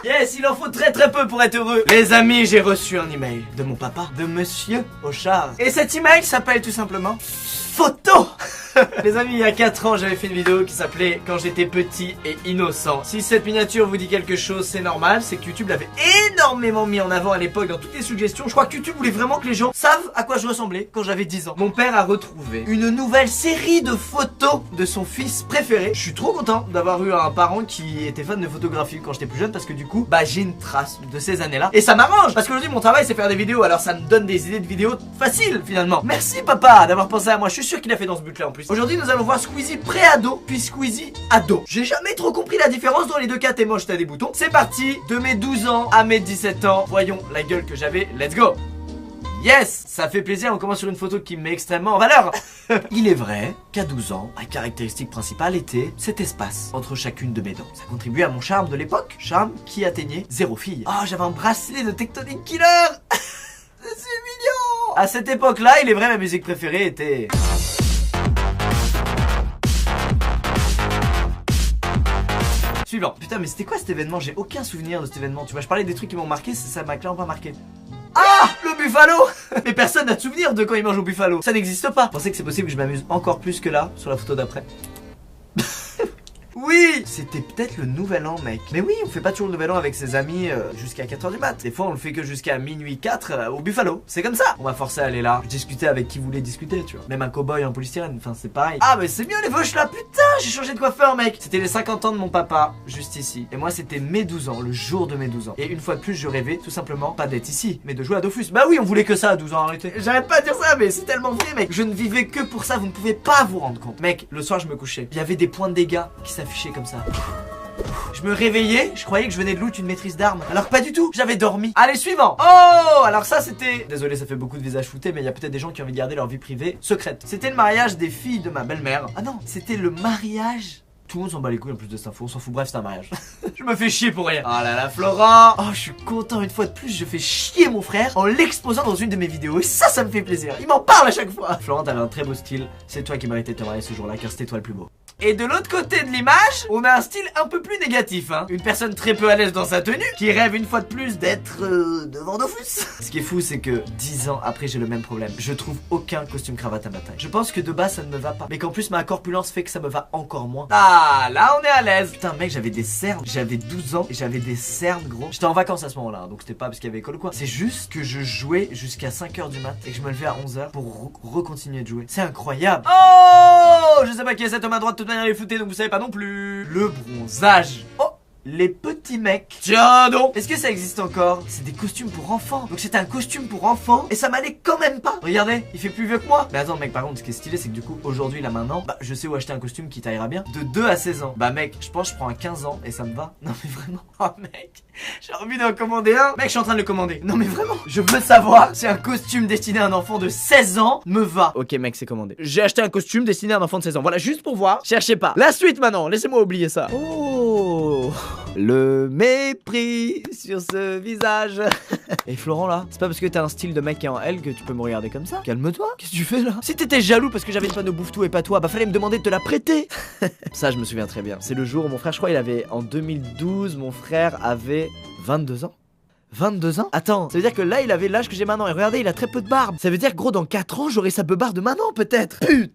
Yes, il en faut très peu pour être heureux. Les amis, j'ai reçu un email de mon papa, de Monsieur Auchard. Et cet email s'appelle tout simplement photo. Les amis, il y a 4 ans, j'avais fait une vidéo qui s'appelait Quand j'étais petit et innocent. Si cette miniature vous dit quelque chose, c'est normal, c'est que YouTube l'avait énormément mis en avant à l'époque dans toutes les suggestions. Je crois que YouTube voulait vraiment que les gens savent à quoi je ressemblais quand j'avais 10 ans. Mon père a retrouvé une nouvelle série de photos de son fils préféré. Je suis trop content d'avoir eu un parent qui était fan de photographie quand j'étais plus jeune, parce que du coup, bah j'ai une trace de ces années-là. Et ça m'arrange, parce qu'aujourd'hui mon travail c'est faire des vidéos, alors ça me donne des idées de vidéos faciles finalement. Merci papa d'avoir pensé à moi, je suis sûr qu'il a fait dans ce but là en plus. Aujourd'hui nous allons voir Squeezie pré-ado puis Squeezie ado. J'ai jamais trop compris la différence, dans les deux cas t'es moche, t'as des boutons. C'est parti, de mes 12 ans à mes 17 ans, voyons la gueule que j'avais, let's go. Yes, ça fait plaisir, on commence sur une photo qui me met extrêmement en valeur. Il est vrai qu'à 12 ans, ma caractéristique principale était cet espace entre chacune de mes dents. Ça contribuait à mon charme de l'époque, charme qui atteignait 0 filles. Oh, j'avais un bracelet de Tectonic Killer. C'est mignon. À cette époque-là, il est vrai, ma musique préférée était... Suivant. Putain, mais c'était quoi cet événement? J'ai aucun souvenir de cet événement. Tu vois, je parlais des trucs qui m'ont marqué, ça m'a clairement pas marqué. Ah, le buffalo. Mais personne n'a de souvenir de quand il mange au buffalo. Ça n'existe pas. Vous pensez que c'est possible que je m'amuse encore plus que là, sur la photo d'après? Oui, c'était peut-être le nouvel an, mec. Mais oui, on fait pas toujours le nouvel an avec ses amis jusqu'à 4h du mat. Des fois on le fait que jusqu'à minuit 4 au Buffalo. C'est comme ça. On m'a forcé à aller là. Je discutais avec qui voulait discuter, tu vois. Même un cowboy en polystyrène, enfin c'est pareil. Ah mais c'est mieux les poches là, putain, j'ai changé de coiffeur, mec. C'était les 50 ans de mon papa, juste ici. Et moi c'était mes 12 ans, le jour de mes 12 ans. Et une fois de plus je rêvais tout simplement pas d'être ici, mais de jouer à Dofus. Bah oui, on voulait que ça à 12 ans, arrêtez. J'arrête pas de dire ça, mais c'est tellement vrai, mec. Je ne vivais que pour ça, vous ne pouvez pas vous rendre compte. Mec, le soir je me couchais. Il y avait des points de dégâts qui s'affichaient comme ça. Je me réveillais, je croyais que je venais de loot une maîtrise d'armes. Alors pas du tout, j'avais dormi. Allez, suivant. Oh, alors ça c'était... Désolé, ça fait beaucoup de visages foutés, mais il y a peut-être des gens qui ont envie de garder leur vie privée secrète. C'était le mariage des filles de ma belle-mère. Ah non, c'était le mariage... Tout le monde s'en bat les couilles en plus de cette info, on s'en fout, bref c'est un mariage. Je me fais chier pour rien. Oh là là, Florent. Oh, je suis content, une fois de plus, je fais chier mon frère en l'exposant dans une de mes vidéos. Et ça me fait plaisir, il m'en parle à chaque fois. Florent, t'avais un très beau style, c'est toi qui méritais de te marier ce jour-là, car c'était toi le plus beau. Et de l'autre côté de l'image, on a un style un peu plus négatif, hein. Une personne très peu à l'aise dans sa tenue, qui rêve une fois de plus d'être devant Dofus. Ce qui est fou, c'est que 10 ans après, j'ai le même problème. Je trouve aucun costume cravate à ma taille. Je pense que de base, ça ne me va pas. Mais qu'en plus, ma corpulence fait que ça me va encore moins. Ah, là, on est à l'aise. Putain, mec, j'avais des cernes. J'avais 12 ans et j'avais des cernes, gros. J'étais en vacances à ce moment-là, hein, donc c'était pas parce qu'il y avait école ou quoi. C'est juste que je jouais jusqu'à 5h du mat et que je me levais à 11h pour recontinuer de jouer. C'est incroyable. Oh, je sais pas qui est cet homme à droite. De toute manière, les floutés, donc vous savez pas non plus. Le bronzage. Oh, les petits mecs. Tiens donc. Est-ce que ça existe encore? C'est des costumes pour enfants. Donc c'était un costume pour enfants et ça m'allait quand même pas. Regardez, il fait plus vieux que moi. Mais attends mec, par contre ce qui est stylé c'est que du coup aujourd'hui là maintenant, bah je sais où acheter un costume qui taillera bien. De 2 à 16 ans. Bah mec, je pense que je prends un 15 ans et ça me va. Non mais vraiment. Oh mec, j'ai envie d'en commander un. Mec, je suis en train de le commander. Non mais vraiment, je veux savoir si un costume destiné à un enfant de 16 ans me va. Ok mec, c'est commandé. J'ai acheté un costume destiné à un enfant de 16 ans. Voilà, juste pour voir. Cherchez pas. La suite maintenant, laissez-moi oublier ça. Oh, le mépris sur ce visage. Et Florent là, c'est pas parce que t'as un style de mec qui est en L que tu peux me regarder comme ça. Calme-toi, qu'est-ce que tu fais là? Si t'étais jaloux parce que j'avais une panneau bouffe-tout et pas toi, bah fallait me demander de te la prêter. Ça je me souviens très bien. C'est le jour où mon frère, je crois il avait en 2012, mon frère avait 22 ans. 22 ans? Attends, ça veut dire que là il avait l'âge que j'ai maintenant. Et regardez, il a très peu de barbe. Ça veut dire que gros dans 4 ans j'aurai sa beubare de maintenant peut-être. Putain.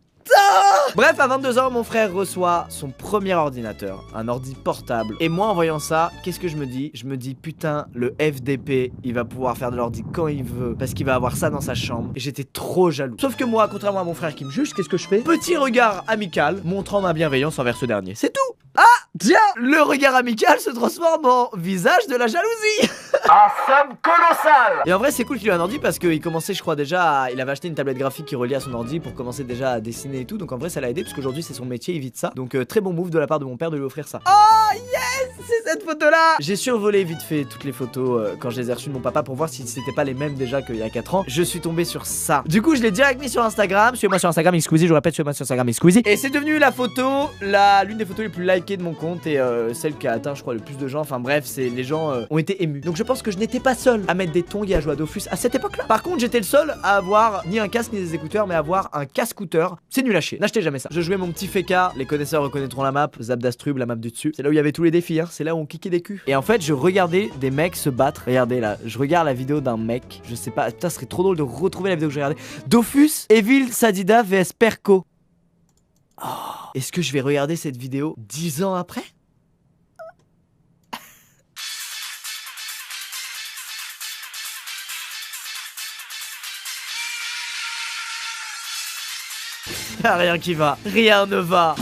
Bref, à 22 ans, mon frère reçoit son premier ordinateur, un ordi portable. Et moi, en voyant ça, qu'est-ce que je me dis? Je me dis, putain, le FDP, il va pouvoir faire de l'ordi quand il veut, parce qu'il va avoir ça dans sa chambre. Et j'étais trop jaloux. Sauf que moi, contrairement à mon frère qui me juge, qu'est-ce que je fais? Petit regard amical, montrant ma bienveillance envers ce dernier. C'est tout. Ah, tiens, le regard amical se transforme en visage de la jalousie. Un somme colossal. Et en vrai c'est cool qu'il ait un ordi parce qu'il commençait je crois déjà à... Il avait acheté une tablette graphique qui reliait à son ordi pour commencer déjà à dessiner et tout. Donc en vrai ça l'a aidé parce qu'aujourd'hui c'est son métier, il vit de ça. Donc très bon move de la part de mon père de lui offrir ça. Oh yes, c'est cette photo là. J'ai survolé vite fait toutes les photos quand je les ai reçues de mon papa pour voir si c'était pas les mêmes déjà qu'il y a 4 ans. Je suis tombé sur ça. Du coup je l'ai direct mis sur Instagram. Suivez-moi sur Instagram, Squeezie, je répète, suivez-moi sur Instagram, Squeezie. Et c'est devenu la photo, l'une des photos les plus likées de mon compte. compte et celle qui a atteint je crois le plus de gens. Enfin bref, c'est les gens ont été émus. Donc je pense que je n'étais pas seul à mettre des tongs et à jouer à Dofus à cette époque là. Par contre j'étais le seul à avoir ni un casque ni des écouteurs, mais à avoir un casque-scooter. C'est nul à chier, n'achetez jamais ça. Je jouais mon petit Feka, les connaisseurs reconnaîtront la map, Zabdastrub, la map du dessus. C'est là où il y avait tous les défis, hein. C'est là où on kickait des culs. Et en fait je regardais des mecs se battre. Regardez là, je regarde la vidéo d'un mec, je sais pas, putain ce serait trop drôle de retrouver la vidéo que j'ai regardée. Dofus, Evil Sadida vs Perco. Oh, est-ce que je vais regarder cette vidéo 10 ans après? Y'a rien qui va, rien ne va.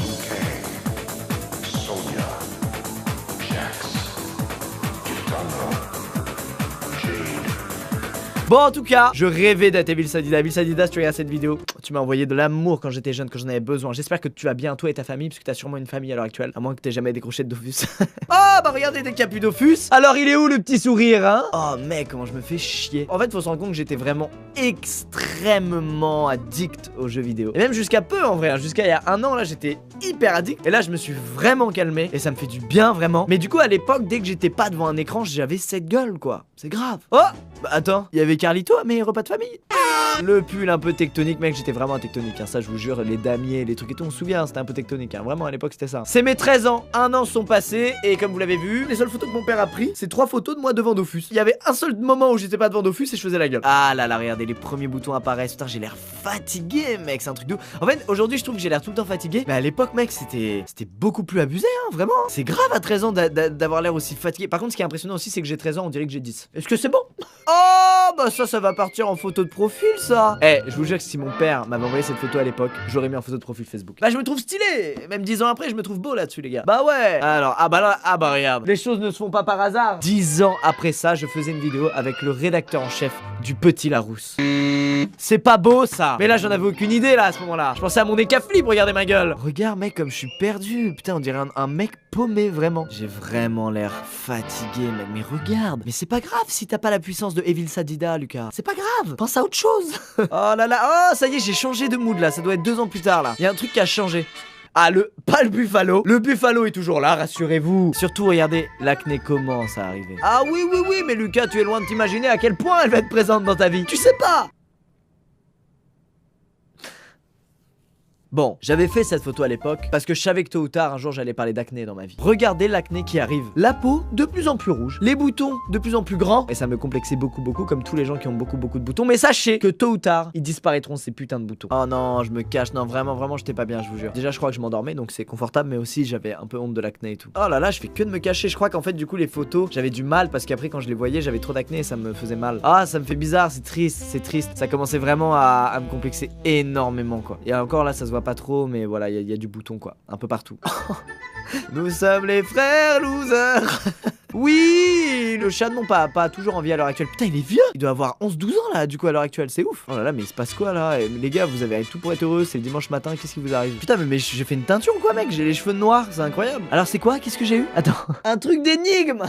Bon en tout cas, je rêvais d'être Evil Sadida. Evil Sadida, si tu regardes cette vidéo, tu m'as envoyé de l'amour quand j'étais jeune, quand j'en avais besoin. J'espère que tu vas bien toi et ta famille, parce que t'as sûrement une famille à l'heure actuelle, à moins que t'aies jamais décroché de Dofus. Oh bah regardez, dès qu'il y a plus Dofus, alors il est où le petit sourire hein? Oh mec, comment je me fais chier. En fait faut se rendre compte que j'étais vraiment extrêmement addict aux jeux vidéo. Et même jusqu'à peu en vrai, hein. Jusqu'à il y a un an là j'étais hyper addict. Et là je me suis vraiment calmé, et ça me fait du bien vraiment. Mais du coup à l'époque, dès que j'étais pas devant un écran, j'avais cette gueule quoi. C'est grave. Oh bah attends, il y avait Carlito à mes repas de famille. Le pull un peu tectonique, mec, j'étais vraiment un tectonique, hein. Ça je vous jure, les damiers, les trucs et tout, on se souvient, c'était un peu tectonique, hein. Vraiment à l'époque c'était ça. C'est mes 13 ans, un an sont passés, et comme vous l'avez vu, les seules photos que mon père a pris, c'est 3 photos de moi devant Dofus. Il y avait un seul moment où j'étais pas devant Dofus et je faisais la gueule. Ah là là, regardez, les premiers boutons apparaissent, putain j'ai l'air fatigué mec, c'est un truc de... En fait aujourd'hui je trouve que j'ai l'air tout le temps fatigué, mais à l'époque mec c'était beaucoup plus abusé hein, vraiment. C'est grave à 13 ans d'avoir l'air aussi fatigué. Par contre ce qui est impressionnant aussi c'est que j'ai 13 ans, on dirait que j'ai 10. Est-ce que c'est bon? Oh bah ça va partir en photo de profil ça. Eh, je vous jure que si mon père m'avait envoyé cette photo à l'époque, j'aurais mis en photo de profil Facebook. Bah je me trouve stylé. Même 10 ans après je me trouve beau là-dessus les gars. Bah ouais. Alors, ah bah là, ah bah regarde, les choses ne se font pas par hasard. 10 ans après ça, je faisais une vidéo avec le rédacteur en chef du Petit Larousse. C'est pas beau ça. Mais là j'en avais aucune idée là à ce moment-là. Je pensais à mon décaflip, regardez ma gueule. Regarde mec comme je suis perdu. Putain on dirait un mec paumé vraiment. J'ai vraiment l'air fatigué mec. Mais regarde. Mais c'est pas grave si t'as pas la puissance de Evil Sadida Lucas. C'est pas grave. Pense à autre chose. Oh là là. Oh ça y est j'ai changé de mood là. Ça doit être 2 ans plus tard là. Il y a un truc qui a changé. Ah pas le buffalo. Le buffalo est toujours là, rassurez-vous. Surtout regardez, l'acné commence à arriver. Ah oui mais Lucas tu es loin de t'imaginer à quel point elle va être présente dans ta vie. Tu sais pas. Bon, j'avais fait cette photo à l'époque parce que je savais que tôt ou tard un jour j'allais parler d'acné dans ma vie. Regardez l'acné qui arrive. La peau de plus en plus rouge, les boutons de plus en plus grands, et ça me complexait beaucoup comme tous les gens qui ont beaucoup de boutons. Mais sachez que tôt ou tard ils disparaîtront ces putains de boutons. Oh non, je me cache, non vraiment j'étais pas bien, je vous jure. Déjà je crois que je m'endormais donc c'est confortable, mais aussi j'avais un peu honte de l'acné et tout. Oh là là, je fais que de me cacher. Je crois qu'en fait du coup les photos j'avais du mal parce qu'après quand je les voyais j'avais trop d'acné et ça me faisait mal. Ah ça me fait bizarre, c'est triste. Ça commençait vraiment à me complexer énormément quoi. Et encore là ça se voit pas trop, mais voilà, il y a du bouton quoi, un peu partout. Nous sommes les frères losers. Oui, le chat de mon pas toujours en vie à l'heure actuelle. Putain, il est vieux. Il doit avoir 11-12 ans là, du coup, à l'heure actuelle. C'est ouf. Oh là là, mais il se passe quoi là? Les gars, vous avez tout pour être heureux. C'est le dimanche matin. Qu'est-ce qui vous arrive? Putain, mais j'ai fait une teinture ou quoi, mec? J'ai les cheveux noirs. C'est incroyable. Alors, c'est quoi? Qu'est-ce que j'ai eu? Attends. Un truc d'énigme.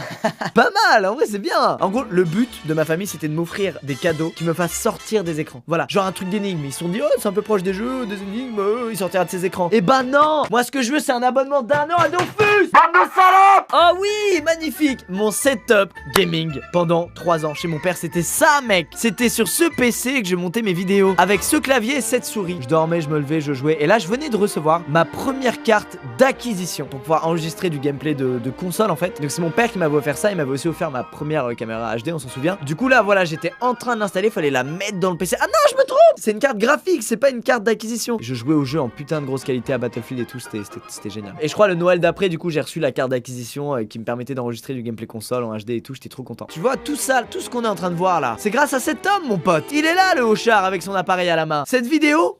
Pas mal. En vrai, c'est bien. En gros, le but de ma famille, c'était de m'offrir des cadeaux qui me fassent sortir des écrans. Voilà. Genre un truc d'énigme. Ils se sont dit, oh, c'est un peu proche des jeux, des énigmes. Il sortira de ses écrans. Et bah non. Moi, ce que je veux, c'est un abonnement d'1 an à Dofus. Bande de salopes! Oh oui, magnifique. Mon setup gaming pendant 3 ans chez mon père, c'était ça mec. C'était sur ce PC que je montais mes vidéos avec ce clavier et cette souris. Je dormais, je me levais, je jouais. Et là je venais de recevoir ma première carte d'acquisition pour pouvoir enregistrer du gameplay de console en fait. Donc c'est mon père qui m'avait offert ça. Il m'avait aussi offert ma première caméra HD, on s'en souvient. Du coup là voilà, j'étais en train d'installer, fallait la mettre dans le PC. Ah non, je me trompe, c'est une carte graphique, c'est pas une carte d'acquisition. Je jouais au jeu en putain de grosse qualité à Battlefield et tout, c'était génial. Et je crois le Noël d'après, du coup j'ai reçu la carte d'acquisition qui me permettait d'enregistrer du gameplay console en HD et tout, j'étais trop content. Tu vois tout ça, tout ce qu'on est en train de voir là, c'est grâce à cet homme mon pote. Il est là le hochard avec son appareil à la main. Cette vidéo,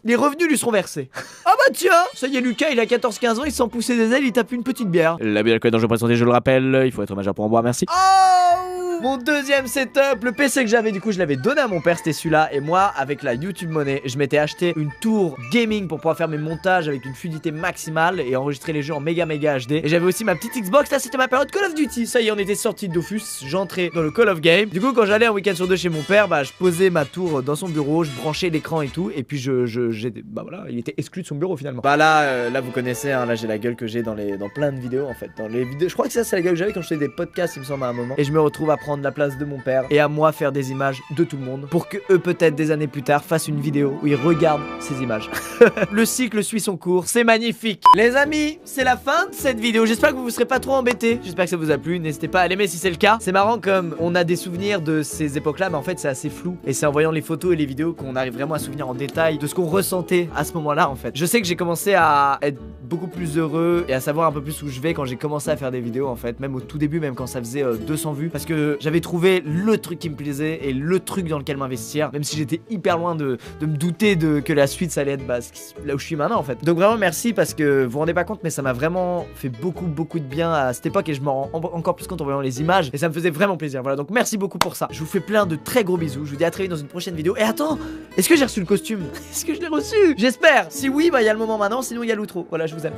les revenus lui seront versés. Ah bah tiens, ça y est Lucas, il a 14-15 ans, il sent pousser des ailes, il tape une petite bière. L'abus d'alcool est dangereux pour la santé, je le rappelle, il faut être majeur pour en boire, merci. Oh Mon deuxième setup, le PC que j'avais, du coup je l'avais donné à mon père, c'était celui-là. Et moi, avec la YouTube Money, je m'étais acheté une tour gaming pour pouvoir faire mes montages avec une fluidité maximale et enregistrer les jeux en méga HD. Et j'avais aussi ma petite Xbox, là c'était ma période Call of Duty. Ça y est, on était sorti de Dofus, j'entrais dans le Call of Game. Du coup quand j'allais un week-end sur deux chez mon père, bah je posais ma tour dans son bureau, je branchais l'écran et tout. Et puis bah voilà, il était exclu de son bureau finalement. Bah là vous connaissez, hein, là j'ai la gueule que j'ai dans plein de vidéos en fait. Dans les vidéos, je crois que ça c'est la gueule que j'avais quand je faisais des podcasts, il me semble à un moment. Et je me retrouve à prendre la place de mon père et à moi faire des images de tout le monde pour que eux peut-être des années plus tard fassent une vidéo où ils regardent ces images. Le cycle suit son cours, c'est magnifique. Les amis, c'est la fin de cette vidéo. J'espère que vous serez pas trop embêtés. J'espère que ça vous a plu. N'hésitez pas à l'aimer si c'est le cas. C'est marrant comme on a des souvenirs de ces époques-là, mais en fait c'est assez flou. Et c'est en voyant les photos et les vidéos qu'on arrive vraiment à se souvenir en détail de ce qu'on ressentait à ce moment-là en fait. Je sais que j'ai commencé à être beaucoup plus heureux et à savoir un peu plus où je vais quand j'ai commencé à faire des vidéos en fait. Même au tout début, même quand ça faisait 200 vues. Parce que j'avais trouvé le truc qui me plaisait et le truc dans lequel m'investir. Même si j'étais hyper loin de me douter que la suite ça allait être là où je suis maintenant en fait. Donc vraiment merci parce que vous vous rendez pas compte mais ça m'a vraiment fait beaucoup de bien à cette époque et je m'en rends encore plus compte en voyant les images et ça me faisait vraiment plaisir. Voilà, donc merci beaucoup pour ça. Je vous fais plein de très gros bisous. Je vous dis à très vite dans une prochaine vidéo. Et attends, est-ce que j'ai reçu le costume? Est-ce que je l'ai reçu? J'espère. Si oui, bah il y a le moment maintenant, sinon il y a l'outro. Voilà, je vous aime.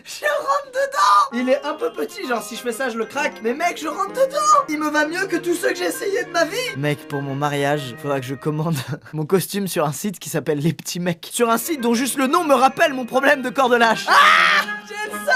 Je rentre dedans. Il est un peu petit, genre si je fais ça je le craque. Mais mec, je rentre dedans. Il me va mieux que tous ceux que j'ai essayé de ma vie. Mec, pour mon mariage, faudra que je commande mon costume sur un site qui s'appelle Les Petits Mecs. Sur un site dont juste le nom me rappelle mon problème de corps de lâche. Ah, j'ai ça.